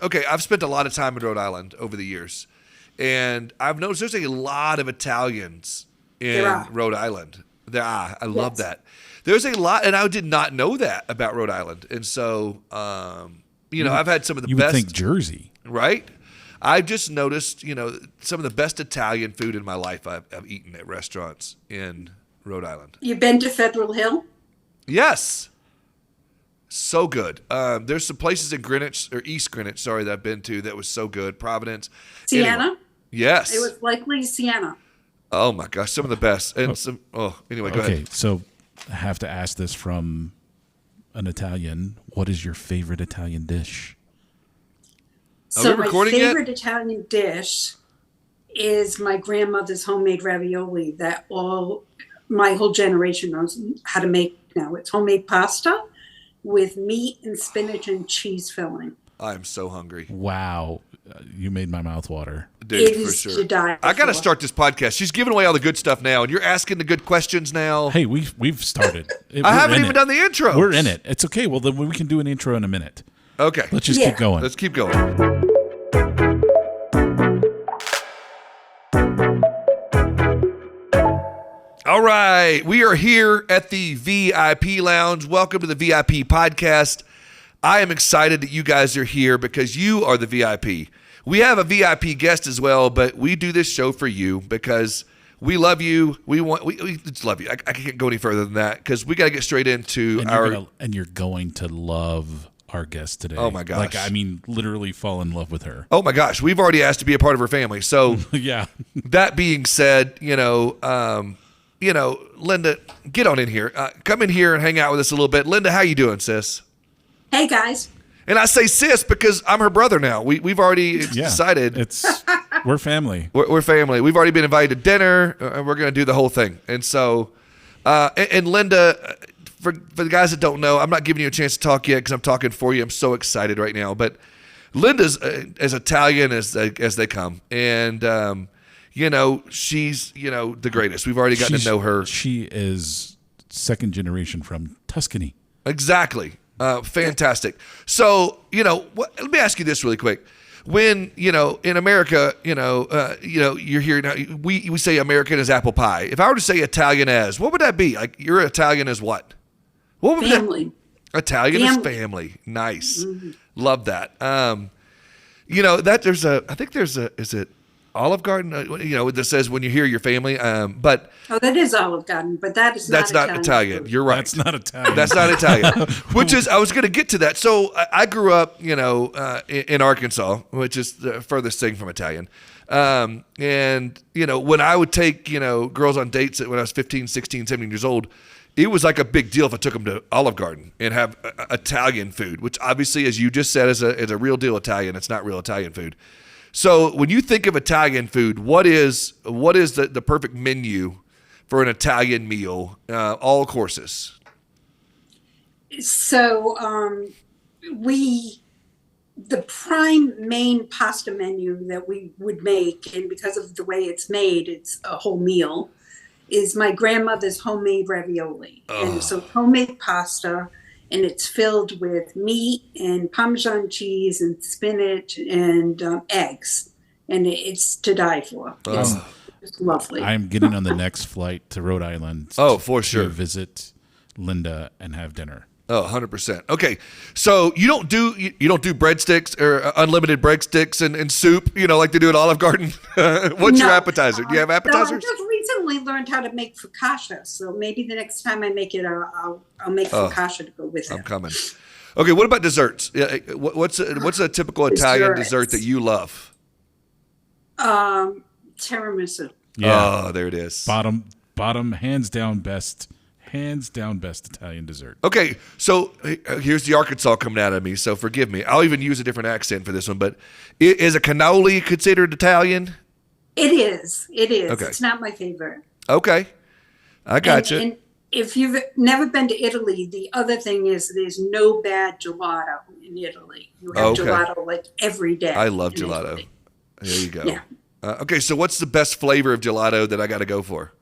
okay, I've spent a lot of time in Rhode Island over the years, and I've noticed there's a lot of Italians There in are. Rhode Island. I love Yes. that. There's a lot, and I did not know that about Rhode Island. And so, I've had some of the You best. would think Jersey. Right? I've just noticed, some of the best Italian food in my life I've eaten at restaurants in Rhode Island. You've been to Federal Hill? Yes. So good. There's some places in Greenwich, or East Greenwich, sorry, that I've been to that was so good. Providence. Siena? Anyway, yes. It was likely Siena. Oh my gosh, some of the best. And anyway, go Okay, ahead. so I have to ask this from an Italian. What is your favorite Italian dish? Are So we my recording yet? favorite Italian dish is my grandmother's homemade ravioli that my whole generation knows how to make now. It's homemade pasta with meat and spinach and cheese filling. I'm so hungry. Wow, you made my mouth water. Dude, It for is sure. to die I got to for. start this podcast. She's giving away all the good stuff now, and you're asking the good questions now. Hey, we've started. I haven't even done the intro. We're in it. It's okay. Well, then we can do an intro in a minute. Okay. Let's just Yeah. keep going. Let's keep going. All right. We are here at the VIP Lounge. Welcome to the VIP podcast. I am excited that you guys are here because you are the VIP. We have a VIP guest as well, but we do this show for you because we love you. We just love you. I can't go any further than that because we got to get straight into And you're going to love our guest today. Oh, my gosh. Literally fall in love with her. Oh my gosh, we've already asked to be a part of her family. So Yeah. that being said, Linda, get on in here. Come in here and hang out with us a little bit. Linda, how you doing, sis? Hey, guys. And I say sis because I'm her brother now. We've already decided We're family. we're family. We've already been invited to dinner, and we're going to do the whole thing. And so, and Linda, for the guys that don't know, I'm not giving you a chance to talk yet because I'm talking for you. I'm so excited right now. But Linda's as Italian as they come, and she's the greatest. We've already gotten to know her. She is second generation from Tuscany. Exactly. Fantastic. So, let me ask you this really quick. When, in America, you're here now, we say American as apple pie. If I were to say Italian as, what would that be? Like, you're Italian as what? What would Family. that? Italian as Family. family. Nice. Mm-hmm. Love that. Is it Olive Garden? That says when you hear your family. But Oh, that is Olive Garden, but that's not Italian. food. You're right. That's not Italian. That's not Italian. Which is, I was going to get to that. So I grew up, in Arkansas, which is the furthest thing from Italian. And, when I would take, girls on dates when I was 15, 16, 17 years old, it was like a big deal if I took them to Olive Garden and have Italian food, which obviously, as you just said, is a real deal Italian. It's not real Italian food. So when you think of Italian food, what is the perfect menu for an Italian meal, all courses? So the prime main pasta menu that we would make, and because of the way it's made, it's a whole meal, is my grandmother's homemade ravioli. And so homemade pasta, and it's filled with meat and Parmesan cheese and spinach and eggs. And it's to die for. It's lovely. I'm getting on the next flight to Rhode Island. For sure. To visit Linda and have dinner. Oh, 100%. Okay. So you don't do breadsticks or unlimited breadsticks and soup, like they do at Olive Garden? What's your appetizer? Do you have appetizers? No, I just recently learned how to make focaccia. So maybe the next time I make it, I'll make focaccia to go with it. I'm coming. Okay. What about desserts? Yeah. What's a typical Italian dessert that you love? Tiramisu. Yeah. Oh, there it is. Bottom, hands down best Italian dessert. Okay, so here's the Arkansas coming out of me, so forgive me. I'll even use a different accent for this one, but is a cannoli considered Italian? It is. Okay. It's not my favorite. Okay, I got you. And if you've never been to Italy, the other thing is there's no bad gelato in Italy. You have gelato like every day. I love in gelato. Italy. There you go. Yeah. Okay, so what's the best flavor of gelato that I got to go for?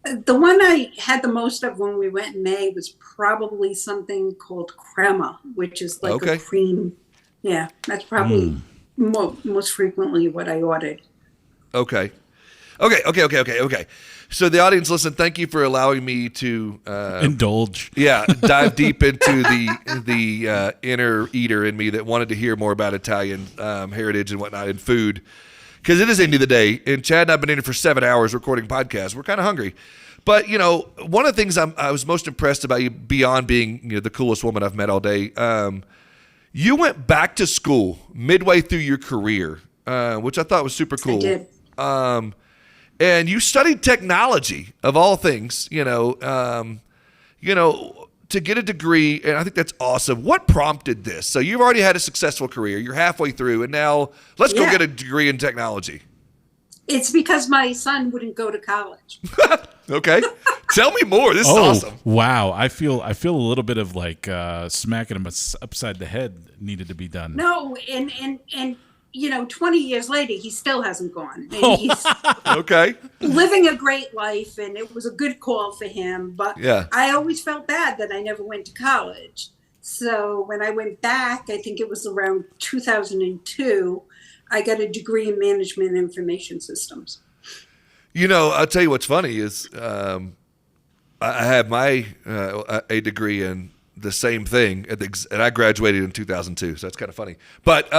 The one I had the most of when we went in May was probably something called crema, which is like a cream Yeah, that's probably most frequently what I ordered. Okay. Okay. So the audience, listen, thank you for allowing me to Indulge. dive deep into the inner eater in me that wanted to hear more about Italian heritage and whatnot and food. Because it is the end of the day, and Chad and I have been in here for 7 hours recording podcasts. We're kind of hungry. But, one of the things I was most impressed about you, beyond being the coolest woman I've met all day, you went back to school midway through your career, which I thought was super cool. I did. And you studied technology, of all things, to get a degree, and I think that's awesome. What prompted this? So you've already had a successful career. You're halfway through, and now let's go get a degree in technology. It's because my son wouldn't go to college. Okay. Tell me more. This is awesome. Wow. I feel a little bit of like smacking him upside the head needed to be done. No, and 20 years later, he still hasn't gone. And he's Okay. living a great life, and it was a good call for him. But I always felt bad that I never went to college. So when I went back, I think it was around 2002, I got a degree in management and information systems. I'll tell you what's funny is I had my a degree in the same thing, and I graduated in 2002, so that's kind of funny. But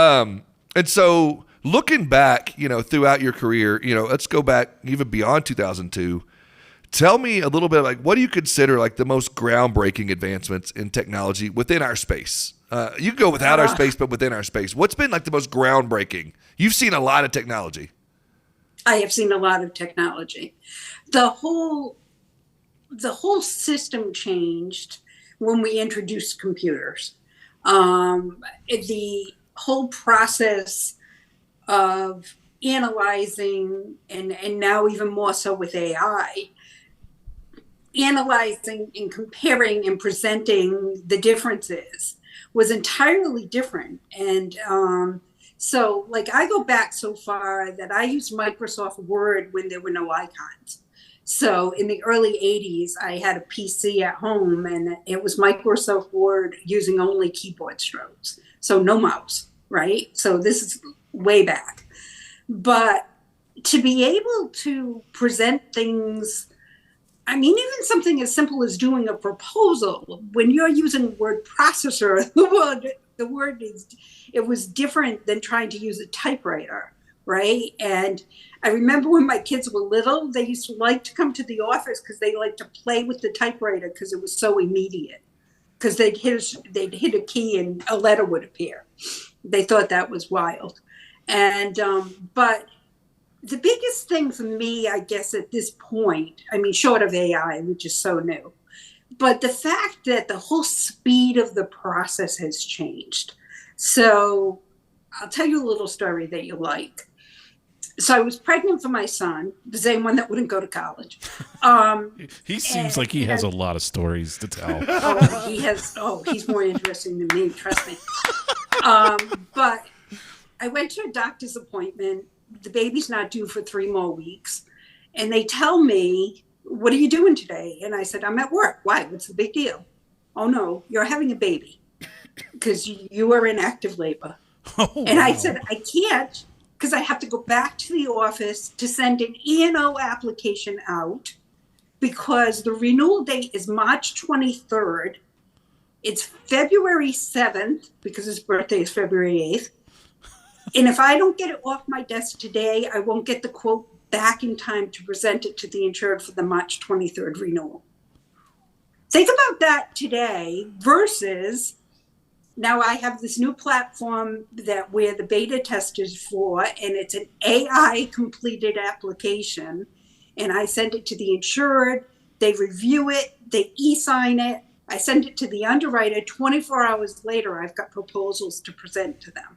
and so looking back, throughout your career, let's go back even beyond 2002. Tell me a little bit like what do you consider like the most groundbreaking advancements in technology within our space? You can go without our space, but within our space. What's been like the most groundbreaking? You've seen a lot of technology. I have seen a lot of technology. The whole system changed when we introduced computers. The whole process of analyzing, and now even more so with AI, analyzing and comparing and presenting the differences was entirely different. And so like I go back so far that I used Microsoft Word when there were no icons. So in the early 80s, I had a PC at home, and it was Microsoft Word using only keyboard strokes. So no mouse, right? So this is way back. But to be able to present things, I mean, even something as simple as doing a proposal, when you're using word processor, it was different than trying to use a typewriter, right? And I remember when my kids were little, they used to like to come to the office because they liked to play with the typewriter because it was so immediate. Because they'd hit a key and a letter would appear. They thought that was wild. And but the biggest thing for me, I guess, at this point, I mean, short of AI, which is so new, but the fact that the whole speed of the process has changed. So I'll tell you a little story that you like. So I was pregnant for my son, the same one that wouldn't go to college. He seems like he has a lot of stories to tell. He's more interesting than me, trust me. But I went to a doctor's appointment. The baby's not due for 3 more weeks. And they tell me, what are you doing today? And I said, I'm at work. Why? What's the big deal? Oh, no, you're having a baby because you are in active labor. And I said, I can't, because I have to go back to the office to send an E&O application out because the renewal date is March 23rd. It's February 7th because his birthday is February 8th. And if I don't get it off my desk today, I won't get the quote back in time to present it to the insured for the March 23rd renewal. Think about that today versus now I have this new platform that where the beta test is for, and it's an AI completed application. And I send it to the insured, they review it, they e-sign it. I send it to the underwriter. 24 hours later, I've got proposals to present to them.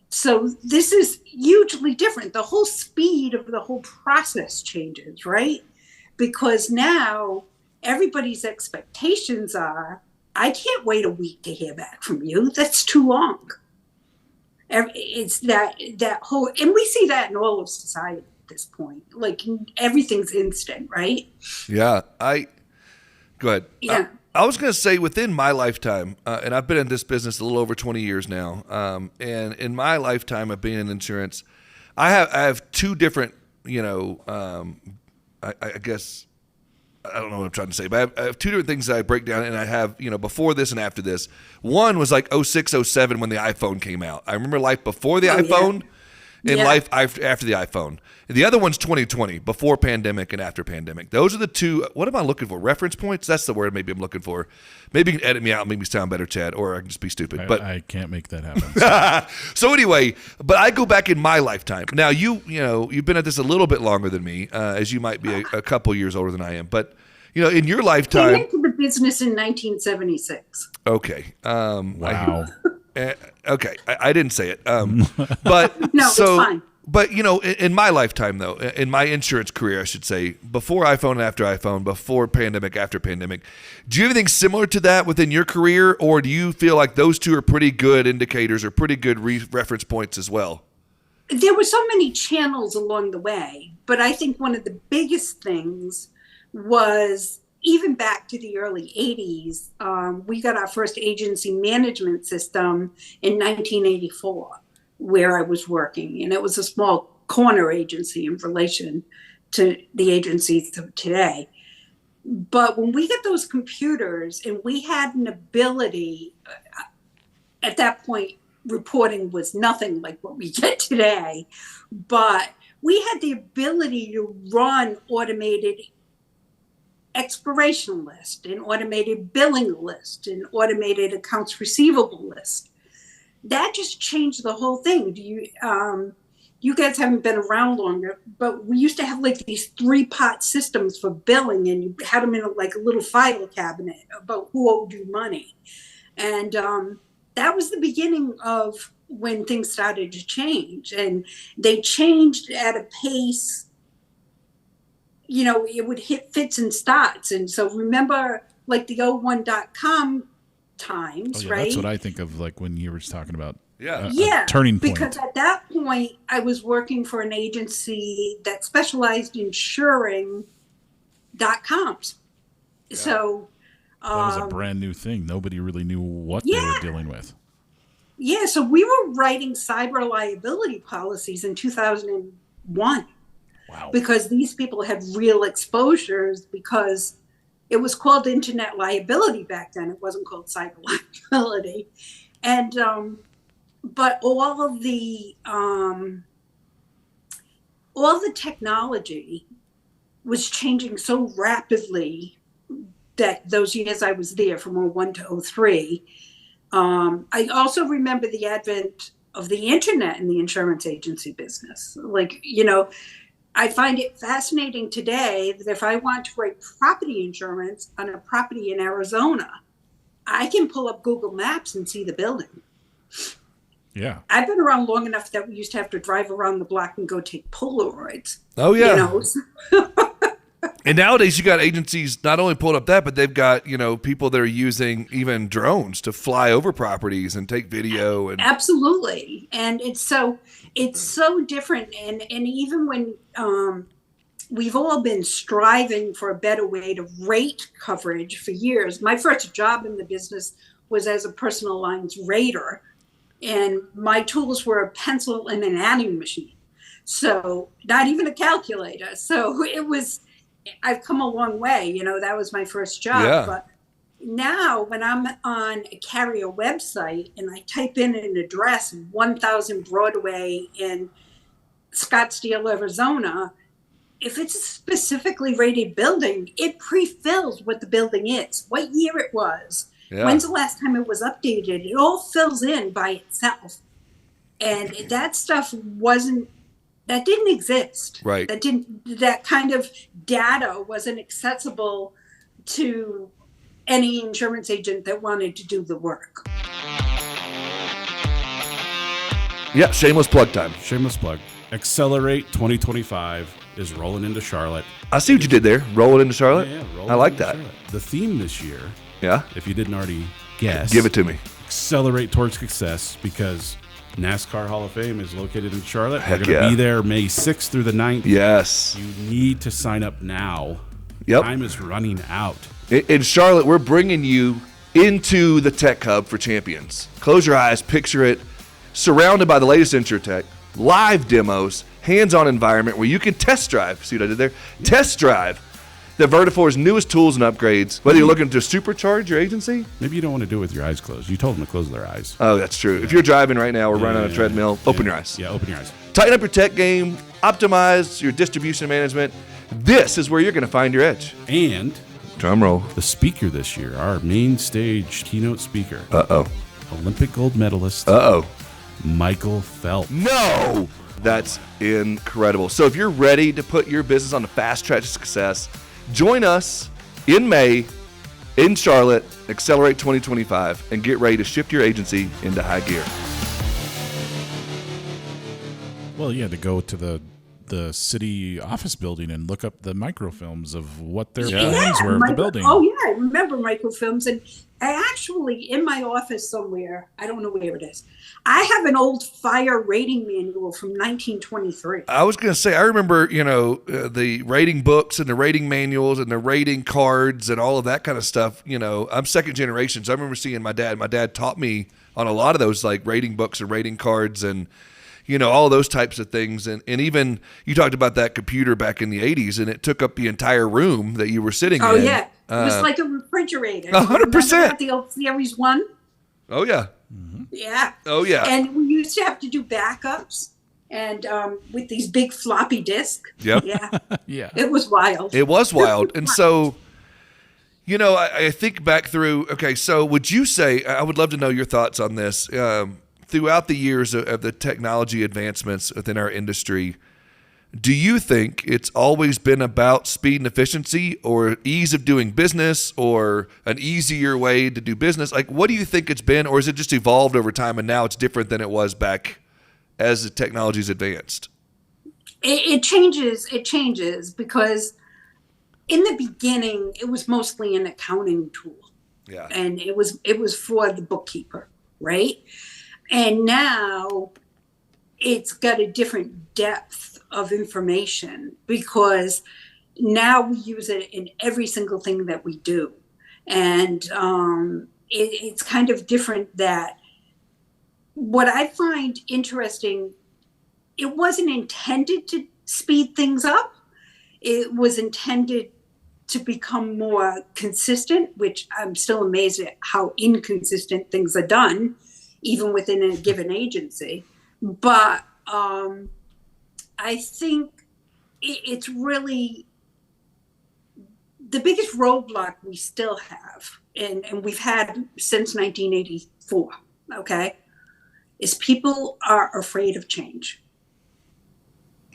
So this is hugely different. The whole speed of the whole process changes, right? Because now everybody's expectations are, I can't wait a week to hear back from you. That's too long. It's that whole, and we see that in all of society at this point. Like everything's instant, right? Yeah, go ahead. Yeah. I was going to say within my lifetime, and I've been in this business a little over 20 years now, and in my lifetime of being in insurance, I have two different, I guess, I don't know what I'm trying to say, but I have two different things that I break down, and I have, before this and after this. One was like 06, 07 when the iPhone came out. I remember life before the iPhone and life after the iPhone. The other one's 2020, before pandemic and after pandemic. Those are the two. What am I looking for? Reference points? That's the word maybe I'm looking for. Maybe you can edit me out and make me sound better, Chad, or I can just be stupid. But I can't make that happen. So anyway, but I go back in my lifetime. Now, you've been at this a little bit longer than me, as you might be a couple years older than I am. But, in your lifetime. I came into the business in 1976. Okay. Wow. Okay. I didn't say it. But No, it's fine. But, in my lifetime, though, in my insurance career, I should say, before iPhone and after iPhone, before pandemic, after pandemic, do you have anything similar to that within your career, or do you feel like those two are pretty good indicators or pretty good reference points as well? There were so many channels along the way, but I think one of the biggest things was even back to the early 80s, we got our first agency management system in 1984. Where I was working, and it was a small corner agency in relation to the agencies of today. But when we got those computers and we had an ability, at that point, reporting was nothing like what we get today, but we had the ability to run automated expiration list, an automated billing list, an automated accounts receivable list. That just changed the whole thing. You guys haven't been around longer, but we used to have like these 3-pot systems for billing, and you had them in a little file cabinet about who owed you money. And that was the beginning of when things started to change, and they changed at a pace, it would hit fits and starts. And so remember like the 01.com times, right? That's what I think of, like when you were talking about a turning point. Because at that point, I was working for an agency that specialized in insuring .coms. Yeah. So that was a brand new thing. Nobody really knew what they were dealing with. Yeah, so we were writing cyber liability policies in 2001. Wow. Because these people had real exposures, because it was called internet liability back then. It wasn't called cyber liability. And, but all the technology was changing so rapidly that those years I was there from 01 to 03. I also remember the advent of the internet in the insurance agency business. I find it fascinating today that if I want to write property insurance on a property in Arizona, I can pull up Google Maps and see the building. Yeah. I've been around long enough that we used to have to drive around the block and go take Polaroids. Oh, yeah. And nowadays you got agencies not only pulling up that, but they've got, people that are using even drones to fly over properties and take video. And absolutely. And it's so different. And even when we've all been striving for a better way to rate coverage for years. My first job in the business was as a personal lines rater, and my tools were a pencil and an adding machine. So not even a calculator. So I've come a long way, that was my first job. Yeah. But now when I'm on a carrier website and I type in an address, 1000 Broadway in Scottsdale, Arizona, if it's a specifically rated building, it pre-fills what the building is, what year it was, when's the last time it was updated. It all fills in by itself. And that stuff didn't exist. Right. That kind of data wasn't accessible to any insurance agent that wanted to do the work. Yeah, shameless plug time. Shameless plug. Accelerate 2025 is rolling into Charlotte. I see what you did there. Rolling into Charlotte? Yeah, I like that. Charlotte. The theme this year, if you didn't already guess, give it to me. Accelerate towards success, because NASCAR Hall of Fame is located in Charlotte. Heck We're going to be there May 6th through the 9th. Yes. You need to sign up now Yep. Time is running out. In Charlotte, we're bringing you into the tech hub for champions. Close your eyes, picture it, surrounded by the latest InsurTech, live demos, hands-on environment where you can test drive. See what I did there? Test drive the Vertafore's newest tools and upgrades. Whether you're looking to supercharge your agency. Maybe you don't want to do it with your eyes closed. You told them to close their eyes. Oh, that's true. If you're driving right now or running on a treadmill, open your eyes. Yeah, open your eyes. Tighten up your tech game, optimize your distribution management. This is where you're going to find your edge. And drum roll. The speaker this year, our main stage keynote speaker. Uh-oh. Olympic gold medalist. Uh-oh. Michael Phelps. No! That's incredible. So if you're ready to put your business on the fast track to success, join us in May in Charlotte, Accelerate 2025, and get ready to shift your agency into high gear. Well, yeah, to go to the city office building and look up the microfilms of what their plans were of the building. Oh, yeah, I remember microfilms. And I actually, in my office somewhere, I don't know where it is, I have an old fire rating manual from 1923. I was going to say, I remember, the rating books and the rating manuals and the rating cards and all of that kind of stuff. I'm second generation, so I remember seeing my dad. My dad taught me on a lot of those, like rating books and rating cards and all those types of things. And even you talked about that computer back in the 80s, and it took up the entire room that you were sitting in. Oh, yeah. It was like a refrigerator. 100%. The old Series 1? Oh, yeah. Mm-hmm. Yeah. Oh, yeah. And we used to have to do backups and with these big floppy disks. Yep. Yeah. Yeah. It was wild. It was wild. And so, I think back through, okay, so would you say, I would love to know your thoughts on this, throughout the years of the technology advancements within our industry, do you think it's always been about speed and efficiency or ease of doing business or an easier way to do business? Like, what do you think it's been, or has it just evolved over time and now it's different than it was back as the technology's advanced? It changes. It changes because in the beginning, it was mostly an accounting tool. Yeah. And it was for the bookkeeper, right? And now it's got a different depth of information because now we use it in every single thing that we do. And it's kind of different that what I find interesting, it wasn't intended to speed things up. It was intended to become more consistent, which I'm still amazed at how inconsistent things are done, even within a given agency. But I think it's really the biggest roadblock we still have, and we've had since 1984, okay, is people are afraid of change.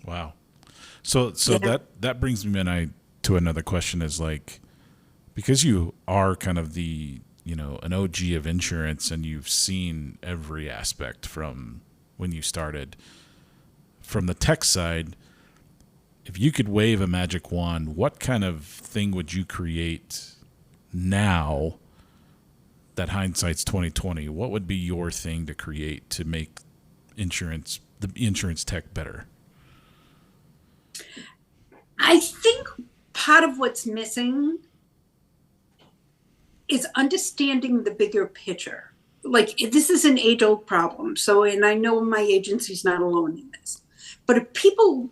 Wow. So that brings me to another question is like, because you are kind of the, an OG of insurance and you've seen every aspect from when you started, from the tech side, if you could wave a magic wand, what kind of thing would you create now that hindsight's 2020? What would be your thing to create to make the insurance tech better? I think part of what's missing is understanding the bigger picture. Like, this is an age-old problem. So, and I know my agency's not alone in this. But if people,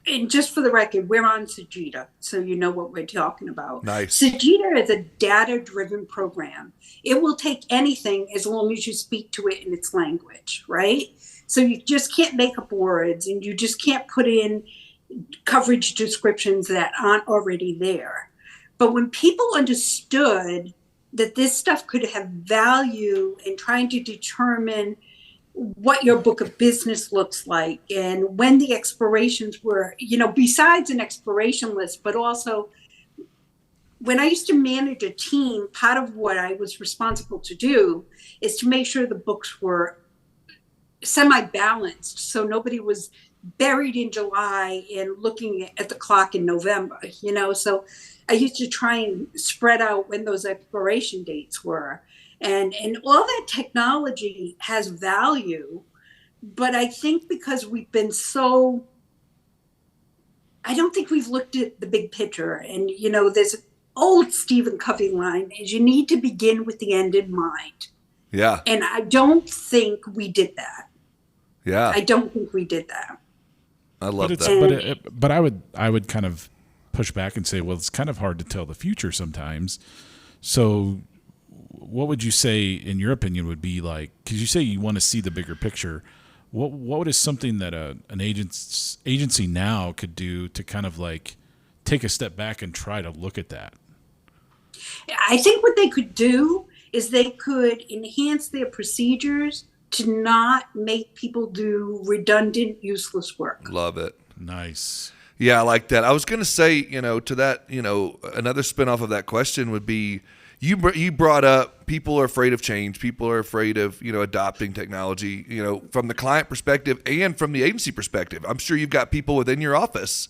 and just for the record, we're on Sajita, so you know what we're talking about. Nice. Sajita is a data-driven program. It will take anything as long as you speak to it in its language, right? So you just can't make up words, and you just can't put in coverage descriptions that aren't already there. But when people understood that this stuff could have value in trying to determine what your book of business looks like and when the expirations were, besides an expiration list, but also when I used to manage a team, part of what I was responsible to do is to make sure the books were semi-balanced. So nobody was buried in July and looking at the clock in November, so I used to try and spread out when those expiration dates were. And all that technology has value, but I think because we've been so, I don't think we've looked at the big picture. And, there's an old Stephen Covey line is you need to begin with the end in mind. Yeah. And I don't think we did that. Yeah. I don't think we did that. I love that. But I would kind of push back and say, well, it's kind of hard to tell the future sometimes. So what would you say, in your opinion, would be like, because you say you want to see the bigger picture, what is something that an agency now could do to kind of like take a step back and try to look at that? I think what they could do is they could enhance their procedures to not make people do redundant, useless work. Love it. Nice. Yeah, I like that. I was going to say, to that, another spinoff of that question would be, you brought up people are afraid of change. People are afraid of, adopting technology, from the client perspective and from the agency perspective. I'm sure you've got people within your office.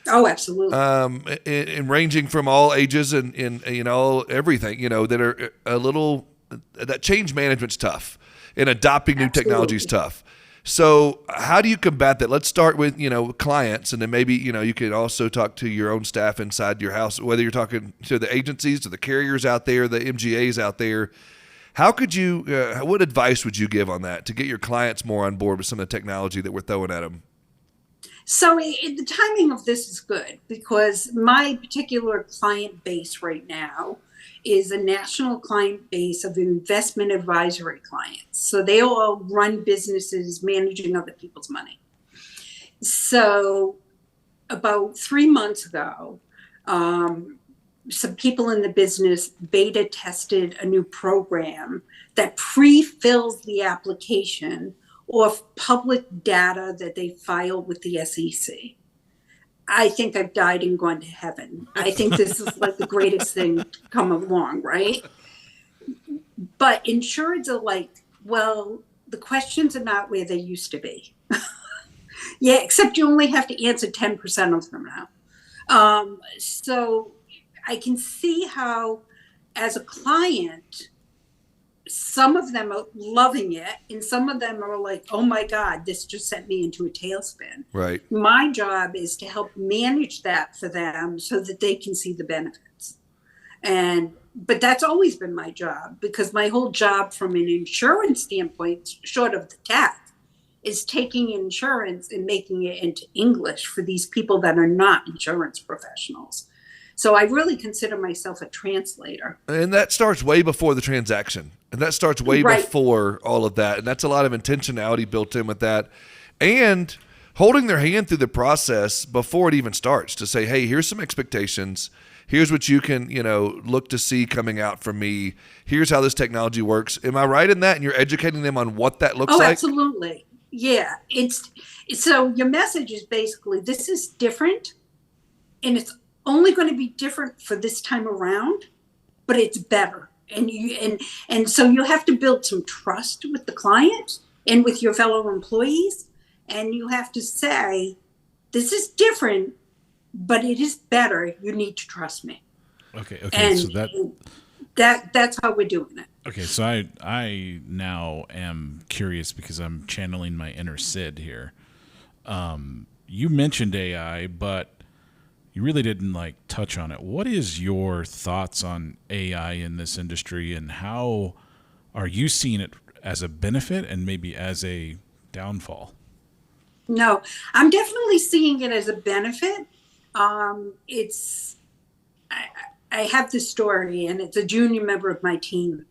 Oh, absolutely. And ranging from all ages and everything, that are a little, that change management's tough and adopting new technology is tough. So how do you combat that? Let's start with, clients, and then maybe, you can also talk to your own staff inside your house, whether you're talking to the agencies, to the carriers out there, the MGAs out there. How could you, what advice would you give on that to get your clients more on board with some of the technology that we're throwing at them? So the timing of this is good because my particular client base right now is a national client base of investment advisory clients. So they all run businesses managing other people's money. So about 3 months ago, some people in the business beta tested a new program that pre-fills the application of public data that they filed with the SEC. I think I've died and gone to heaven. I think this is like the greatest thing to come along, right? But insureds are like, well, the questions are not where they used to be. Yeah, except you only have to answer 10% of them now. So I can see how, as a client, some of them are loving it and some of them are like, oh my God, this just sent me into a tailspin. Right. My job is to help manage that for them so that they can see the benefits. But that's always been my job because my whole job from an insurance standpoint, short of the tech, is taking insurance and making it into English for these people that are not insurance professionals. So I really consider myself a translator. And that starts way before the transaction. And that starts way before all of that. And that's a lot of intentionality built in with that. And holding their hand through the process before it even starts to say, hey, here's some expectations. Here's what you can, look to see coming out from me. Here's how this technology works. Am I right in that? And you're educating them on what that looks like? Oh, absolutely. Yeah. So your message is basically, this is different. And it's only going to be different for this time around, but it's better. And so you have to build some trust with the client and with your fellow employees. And you have to say, this is different, but it is better. You need to trust me. Okay. And so that's how we're doing it. Okay. So I now am curious because I'm channeling my inner Sid here. You mentioned AI, but you really didn't touch on it. What is your thoughts on AI in this industry, and how are you seeing it as a benefit and maybe as a downfall? No, I'm definitely seeing it as a benefit. I have this story, and it's a junior member of my team,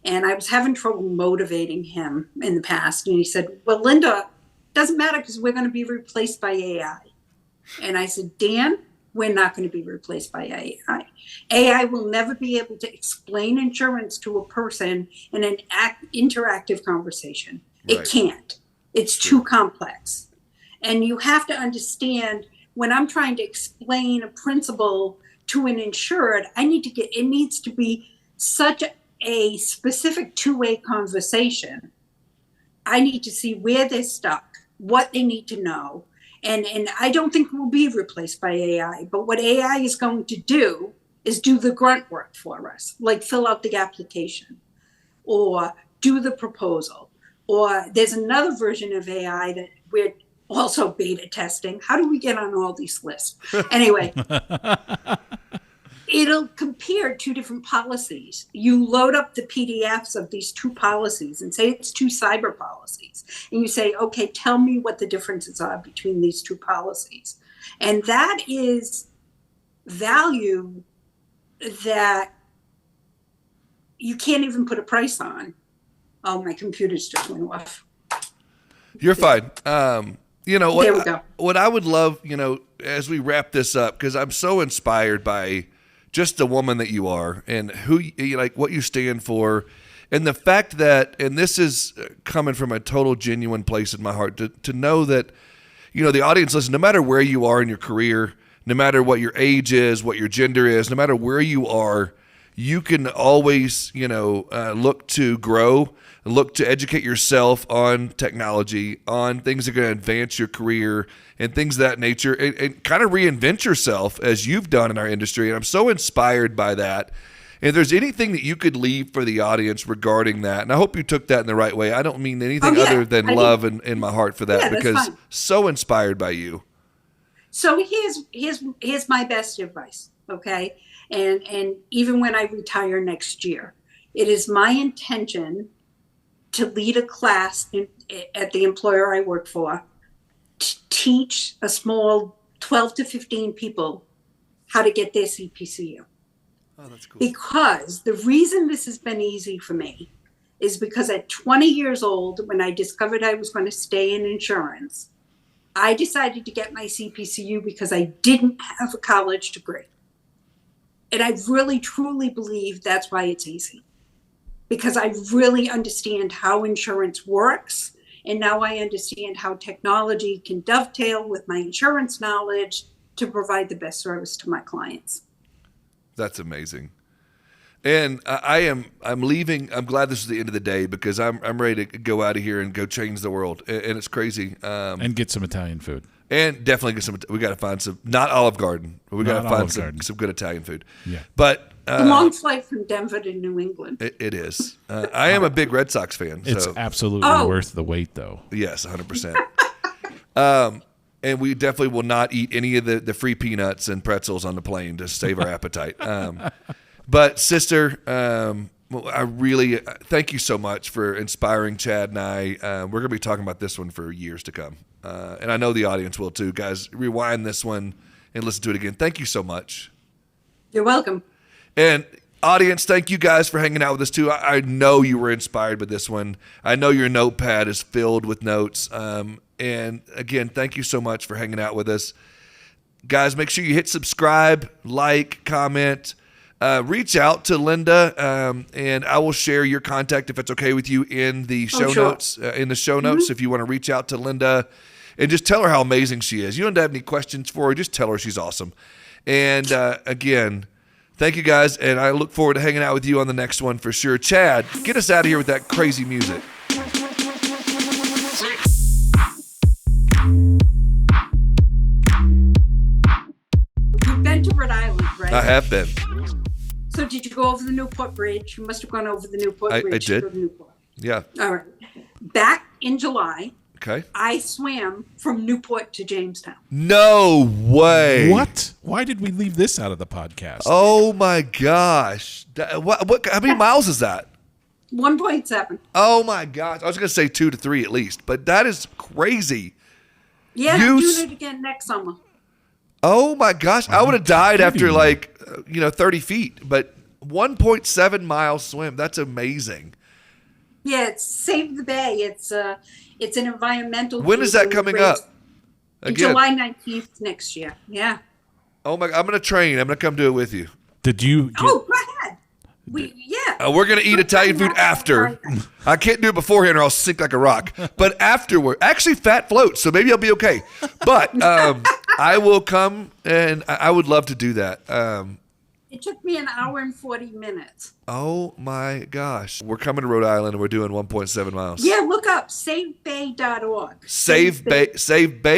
and I was having trouble motivating him in the past. And he said, well, Linda, doesn't matter because we're going to be replaced by AI. And I said, Dan, we're not going to be replaced by AI. AI will never be able to explain insurance to a person in an interactive conversation. Right. It can't. It's too complex. And you have to understand, when I'm trying to explain a principle to an insured, it needs to be such a specific two-way conversation. I need to see where they're stuck, what they need to know. And I don't think we'll be replaced by AI. But what AI is going to do is do the grunt work for us, like fill out the application or do the proposal. Or there's another version of AI where also beta testing. How do we get on all these lists? Anyway, it'll compare two different policies. You load up the PDFs of these two policies and say it's two cyber policies. And you say, okay, tell me what the differences are between these two policies. And that is value that you can't even put a price on. Oh, my computer's just went off. You're fine. You know, There we go. What I would love, you know, as we wrap this up, because I'm so inspired by just the woman that you are and who you like, what you stand for, and the fact that, and this is coming from a total genuine place in my heart, to know that, you know, the audience, listen, no matter where you are in your career, no matter what your age is, what your gender is, no matter where you are, you can always, you know, look to grow, look to educate yourself on technology, on things that are going to advance your career and things of that nature, and kind of reinvent yourself as you've done in our industry. And I'm so inspired by that. And if there's anything that you could leave for the audience regarding that, and I hope you took that in the right way. I don't mean anything other than love in my heart for that, Yeah, because fine. so inspired by you. So here's my best advice, okay? And even when I retire next year, it is my intention to lead a class at the employer I work for, to teach a small 12 to 15 people how to get their CPCU. Oh, that's cool. Because the reason this has been easy for me is because at 20 years old, when I discovered I was going to stay in insurance, I decided to get my CPCU because I didn't have a college degree. And I really, truly believe that's why it's easy. Because I really understand how insurance works. And now I understand how technology can dovetail with my insurance knowledge to provide the best service to my clients. That's amazing. And I'm leaving. I'm glad this is the end of the day, because I'm ready to go out of here and go change the world. And it's crazy. And get some Italian food. And definitely get some. We got to find some, not Olive Garden, but we got to find some good Italian food. Yeah. But a long flight from Denver to New England. It is. I am a big Red Sox fan. It's so. absolutely worth the wait, though. Yes, 100%. And we definitely will not eat any of the free peanuts and pretzels on the plane to save our appetite. But sister, I really thank you so much for inspiring Chad and I. We're going to be talking about this one for years to come. And I know the audience will too. Guys, rewind this one and listen to it again. Thank you so much. You're welcome. And audience, thank you guys for hanging out with us too. I know you were inspired by this one. I know your notepad is filled with notes. And again, thank you so much for hanging out with us. Guys, make sure you hit subscribe, like, comment. Reach out to Linda, and I will share your contact, if it's okay with you, in the show notes. If you want to reach out to Linda and just tell her how amazing she is. You don't have any questions for her. Just tell her she's awesome. And again, thank you guys, and I look forward to hanging out with you on the next one for sure. Chad, get us out of here with that crazy music. You've been to Rhode Island, right? I have been. So did you go over the Newport Bridge? You must have gone over the Newport Bridge. I did. To go to Newport. Yeah. All right. Back in July, Okay. I swam from Newport to Jamestown. No way. What? Why did we leave this out of the podcast? Oh my gosh. What? How many miles is that? 1.7. Oh my gosh. I was going to say 2 to 3 at least, but that is crazy. Yeah, I'm doing it again next summer. Oh my gosh. I would have died after 30 feet, but 1.7 mile swim. That's amazing. Yeah, it's Save the Bay. It's an environmental. When is that coming up? Again. July 19th next year. Yeah. Oh my! I'm going to train. I'm going to come do it with you. Did you? Go ahead. We're going to eat Italian food after. I can't do it beforehand or I'll sink like a rock. But afterward, actually fat floats, so maybe I'll be okay. But I will come, and I would love to do that. It took me an hour and 40 minutes. Oh my gosh. We're coming to Rhode Island and we're doing 1.7 miles. Yeah, look up savebay.org. Save Bay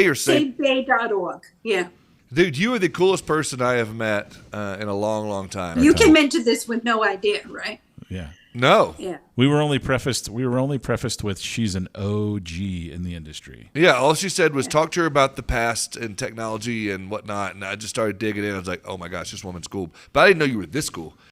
or Save? Savebay.org. Yeah. Dude, you are the coolest person I have met in a long, long time. You came into this with no idea, right? Yeah. No. Yeah. We were only prefaced with she's an OG in the industry. Yeah, all she said was talk to her about the past and technology and whatnot, and I just started digging in. I was like, oh my gosh, this woman's cool. But I didn't know you were this cool.